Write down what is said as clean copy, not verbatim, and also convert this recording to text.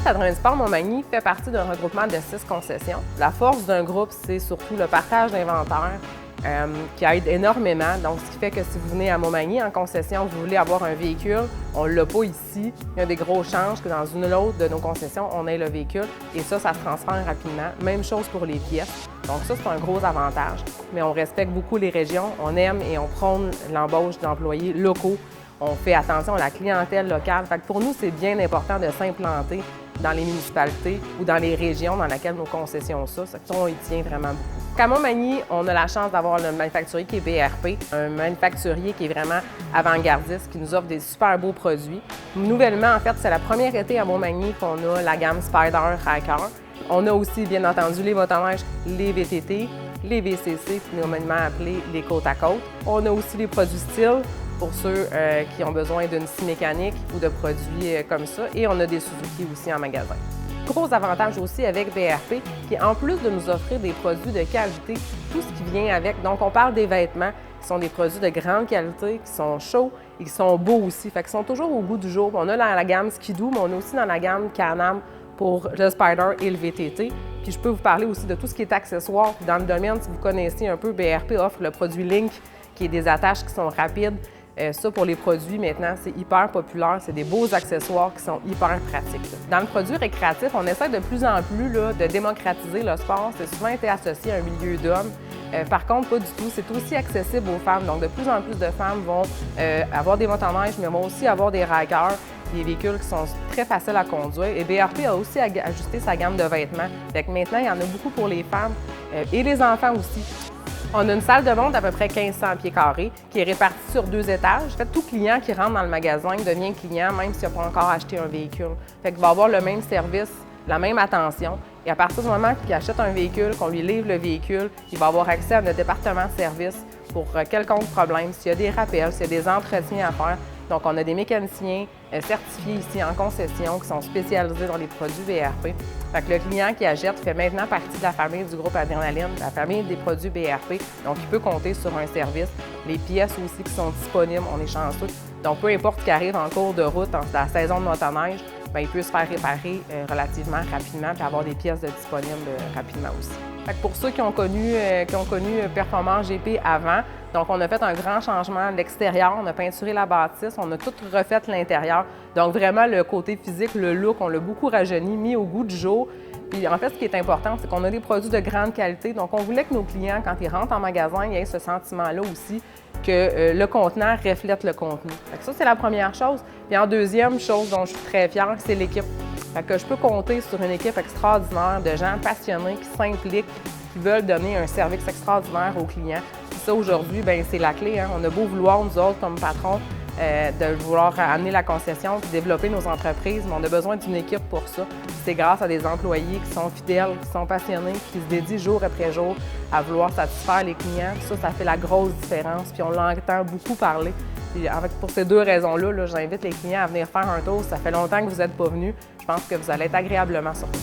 Adrien-du-Port Montmagny fait partie d'un regroupement de 6 concessions. La force d'un groupe, c'est surtout le partage d'inventaire qui aide énormément. Donc, ce qui fait que si vous venez à Montmagny en concession, vous voulez avoir un véhicule, on ne l'a pas ici. Il y a des gros chances que dans une autre de nos concessions, on ait le véhicule. Et ça se transfère rapidement. Même chose pour les pièces. Donc ça, c'est un gros avantage. Mais on respecte beaucoup les régions. On aime et on prône l'embauche d'employés locaux. On fait attention à la clientèle locale. Fait que pour nous, c'est bien important de s'implanter dans les municipalités ou dans les régions dans lesquelles nos concessions sont. Ça, on y tient vraiment beaucoup. À Montmagny, on a la chance d'avoir le manufacturier qui est BRP, un manufacturier qui est vraiment avant-gardiste, qui nous offre des super beaux produits. Nouvellement, en fait, c'est la première été à Montmagny qu'on a la gamme Spyder Hiker. On a aussi, bien entendu, les motoneiges, les VTT, les VCC, communément appelés les côte-à-côte. On a aussi les produits style pour ceux qui ont besoin d'une scie mécanique ou de produits comme ça. Et on a des Suzuki aussi en magasin. Gros avantage aussi avec BRP, qui en plus de nous offrir des produits de qualité, tout ce qui vient avec. Donc, on parle des vêtements, qui sont des produits de grande qualité, qui sont chauds et qui sont beaux aussi. Fait qu'ils sont toujours au goût du jour. On a dans la gamme Skidoo, mais on a aussi dans la gamme Can-Am pour le Spyder et le VTT. Puis je peux vous parler aussi de tout ce qui est accessoires. Dans le domaine, si vous connaissez un peu, BRP offre le produit Link, qui est des attaches qui sont rapides. Ça, pour les produits, maintenant, c'est hyper populaire. C'est des beaux accessoires qui sont hyper pratiques. Dans le produit récréatif, on essaie de plus en plus de démocratiser le sport. C'est souvent été associé à un milieu d'hommes. Par contre, pas du tout. C'est aussi accessible aux femmes. Donc, de plus en plus de femmes vont avoir des motoneiges, mais vont aussi avoir des rikers, des véhicules qui sont très faciles à conduire. Et BRP a aussi ajusté sa gamme de vêtements. Fait que maintenant, il y en a beaucoup pour les femmes et les enfants aussi. On a une salle de vente d'à peu près 1500 pieds carrés qui est répartie sur 2 étages. En fait, tout client qui rentre dans le magasin devient client même s'il n'a pas encore acheté un véhicule. Fait qu'il va avoir le même service, la même attention. Et à partir du moment qu'il achète un véhicule, qu'on lui livre le véhicule, il va avoir accès à notre département de service pour quelconque problème, s'il y a des rappels, s'il y a des entretiens à faire. Donc, on a des mécaniciens certifiés ici en concession qui sont spécialisés dans les produits BRP. Fait que le client qui achète fait maintenant partie de la famille du groupe Adrénaline, de la famille des produits BRP. Donc, il peut compter sur un service. Les pièces aussi qui sont disponibles, on est chanceux. Donc, peu importe ce qui arrive en cours de route, dans la saison de motoneige, bien, il peut se faire réparer relativement rapidement et avoir des pièces disponibles rapidement aussi. Fait que pour ceux qui ont connu Performance GP avant, donc on a fait un grand changement à l'extérieur, on a peinturé la bâtisse, on a tout refait l'intérieur. Donc vraiment, le côté physique, le look, on l'a beaucoup rajeuni, mis au goût du jour. Puis en fait, ce qui est important, c'est qu'on a des produits de grande qualité. Donc on voulait que nos clients, quand ils rentrent en magasin, ils aient ce sentiment-là aussi, que le contenant reflète le contenu. Fait que ça, c'est la première chose. Puis en deuxième chose dont je suis très fière, c'est l'équipe. Fait que je peux compter sur une équipe extraordinaire de gens passionnés qui s'impliquent, qui veulent donner un service extraordinaire aux clients. Puis ça, aujourd'hui, bien, c'est la clé. Hein? On a beau vouloir, nous autres, comme patrons, de vouloir amener la concession puis développer nos entreprises, mais on a besoin d'une équipe pour ça. C'est grâce à des employés qui sont fidèles, qui sont passionnés, qui se dédient jour après jour à vouloir satisfaire les clients. Ça fait la grosse différence, puis on l'entend beaucoup parler. Puis, pour ces deux raisons-là, j'invite les clients à venir faire un tour. Ça fait longtemps que vous n'êtes pas venus. Je pense que vous allez être agréablement surpris.